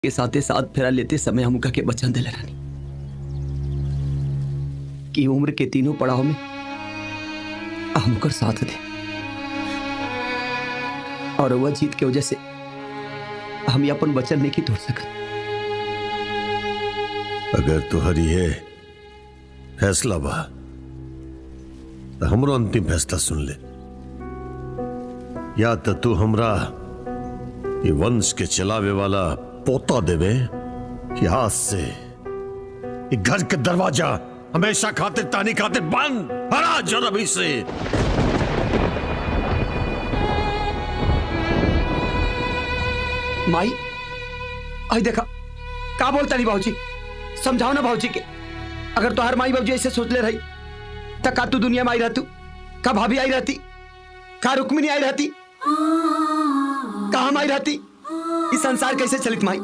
के साथे साथ फेरा लेते समय हमका के वचन दिले रानी कि उम्र के तीनों पड़ाव में हमकर साथ दे, और वह जीत के वजह से हम अपन वचन नहीं तोड़ सकत। अगर तुहरी है फैसला बा तो हमरो अंतिम फैसला सुन ले। या तो तू हमरा ये वंश के चलावे वाला पोता देवे कि आज से ये घर के दरवाजा हमेशा खातिर तानी खातिर बंद। हरा जरा भी से माई आई देखा का बोलता नहीं बाबूजी, समझाओ ना बाबूजी के। अगर तो हर माई बाबूजी ऐसे सोच ले रही तो का तू दुनिया में आई रहतू, का भाभी आई रहती, का रुक्मिनी आई रहती, का हम आई रहती, इस संसार कैसे चलित माई।